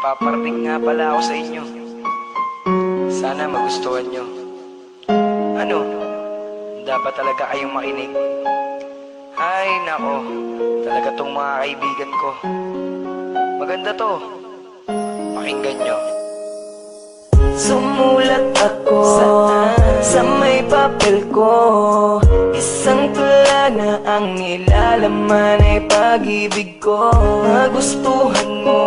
paparating nga pala ako sa inyo. Sana magustuhan nyo. Ano? Dapat talaga kayong makinig. Ay nako, talaga tong mga kaibigan ko. Maganda to. Pakinggan nyo. Sumulat ako sa may papel ko. Isang tula na ang nilalaman ay pag-ibig ko. Magustuhan mo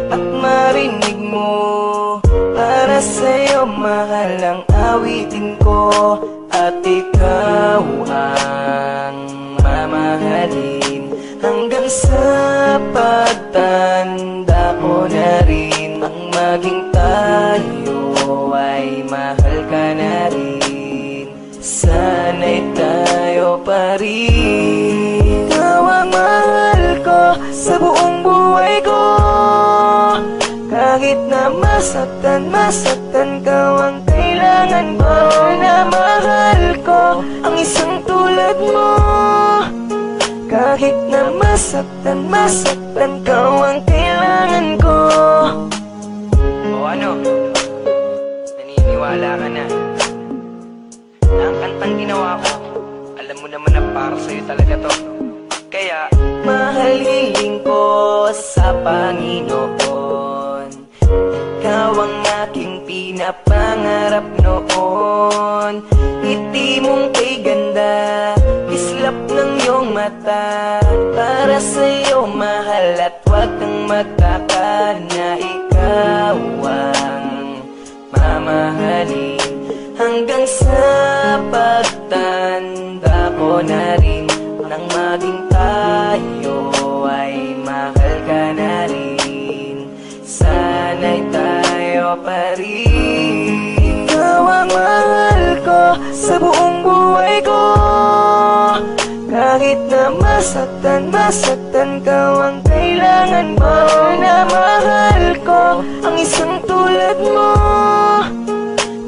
at marinig mo. Para sa'yo mahal ang awitin ko. At ikaw ang mamahalin hanggang sa pagtanda ko na rin. Ang maging tayo ay mahal ka na rin. Sana'y tayo pa rin. Ikaw ang mahal ko sa buong buhay ko. Kahit na masaktan ka, ang kailangan ko. Na mahal ko ang isang tulad mo. Kahit na masaktan ka, ang kailangan ko. O ano? Naniniwala ka na na ang kantang ginawa ko, alam mo naman na para sa'yo talaga to. Kaya mahal hiling ko sa Panginoon. Ikaw ang aking pinapangarap noon. Ngiti mong kay ganda, kislap ng iyong mata. Para sa'yo mahal at huwag kang magtaka na ikaw ang mamahalin hanggang sa pagtanda ko na rin. Nang maging tayo ay mahal ka na rin. Sana'y tayo pa rin. Ikaw ang mahal ko sa buong buhay ko. Kahit na masaktan ka, ang kailangan mo. Na mahal ko ang isang tulad mo.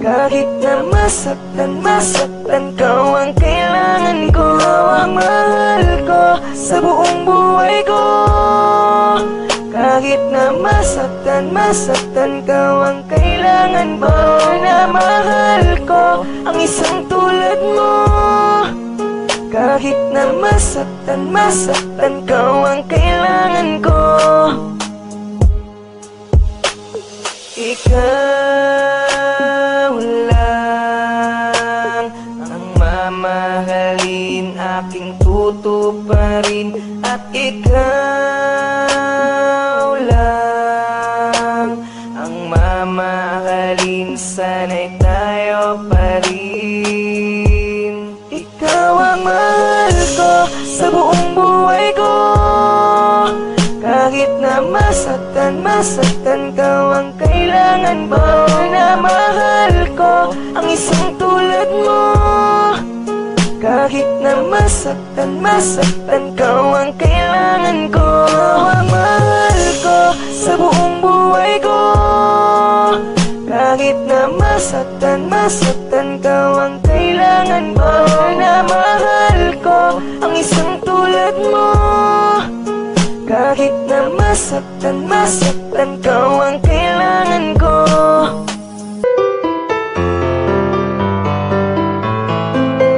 Kahit na masaktan ka, ang kailangan ko. Ang mahal ko sa buong buhay ko. Kahit na masaktan ka, ang kailangan mo. Na mahal ko ang isang tulad mo. Kahit na masaktan ka, ang kailangan ko. Ikaw lang ang mamahalin, aking tutuparin. At ikaw lang ang mamahalin, sana'y tayo pa rin. Ikaw ang mahal ko sa buong buhay ko. Kahit na masaktan ka, ang kailangan mo. Na mahal ko ang isang tulad mo. Kahit na masaktan ka, ang kailangan ko. Ang mahal ko sa buong buhay ko. Kahit na masaktan ka, ang kailangan mo. Na mahal ko ang isang tulad mo. Kahit na masaktan ka, ang kailangan ko.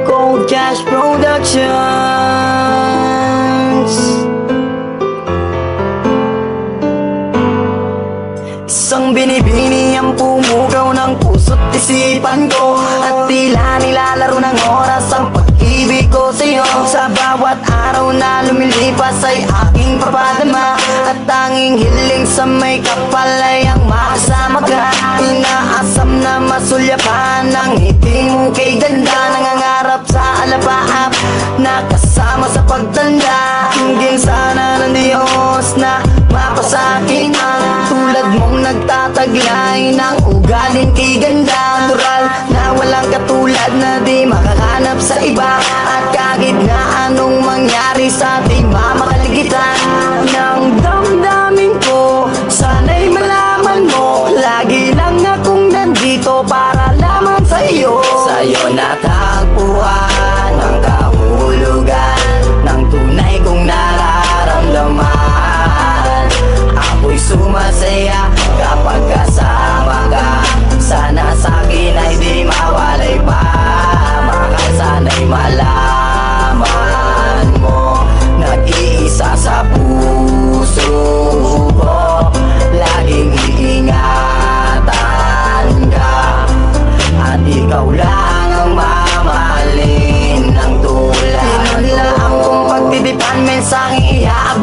Cold Cash Productions. Isang binibini ang pumugaw ng puso't isipan ko. At tila nilalaro ng oras ang pag-ibig ko sa'yo. Sa bawat araw na lumilipas ay aking papadama. At tanging hiling sa may kapal ay ang makasama ka. Inaasam na masulyapan ang ngiti mo kay ganda. Nangangarap sa alapaap na kasama sa pagtanda. Hingin sana ng Diyos na mapasakin ang tulad mong nagtataglay ng ugaling kay ganda. Natural na walang katulad na di makahanap sa iba. At kahit na anong mangyari sa ating mamakaligitan ng damdamin ko, sana'y malaman mo, lagi lang akong nandito para lamang sa iyo. Sa'yo natagpuan ang kahulugan ng tunay kong nararamdaman. Ako'y sumasaya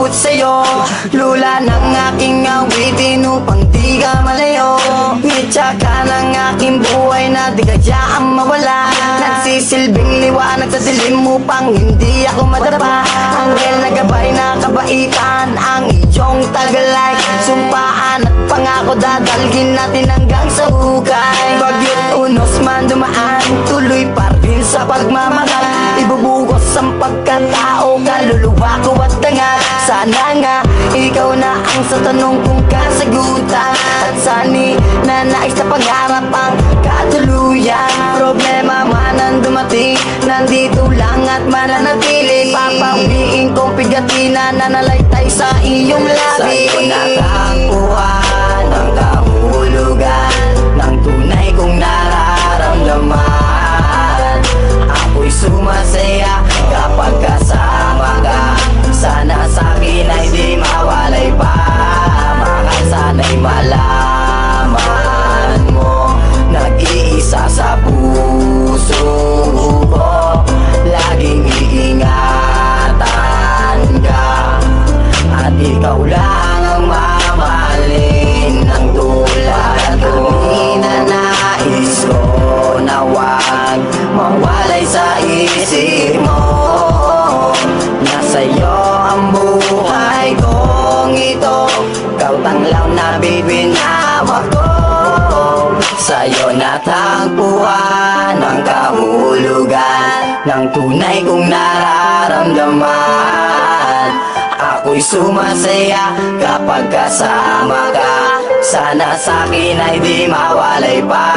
abot sa'yo. Lula ng aking awitin upang di ka malayo. Ngitsa ka ng aking buhay na di kayaan mawala. Nagsisilbing liwanag sa dilim upang hindi ako madapa. Anghel na gabay na kabaitan ang iyong tagalay. Sumpaan at pangako dadalgin natin hanggang sa hukay. Bagyot unos man dumaan, tuloy pa rin sa pagmamahal. Ibubugos ang pagkatao, kaluluwa ko at dangal. Sana nga ikaw na ang sa tanong kong kasagutan. At sani na nais na pangarap ang katuluyan. Problema man ang dumating, nandito lang at mananatili. Papawiin kong pigati na nanalaitay sa iyong labi. Sa'yo natagpuan ang kahulugan ng tunay kong nararamdaman. Ako'y sumasaya kapag kasama ka. Sana sa'kin ay di mawalay pa. Mahal, sana'y malaman mo, nag-iisa sa puso ko. Laging iingatan ka, at ikaw lang ang mamahalin ng tulad ko. Ninanais ko na wag mawalay sa isip mo. Nasa'yo ang buhay kong ito, ikaw tanglaw na bibinawa ko. Sa'yo natagpuan ang kahulugan ng tunay kong nararamdaman. Ako'y sumasaya kapag kasama ka. Sana sa'kin ay di mawalay pa.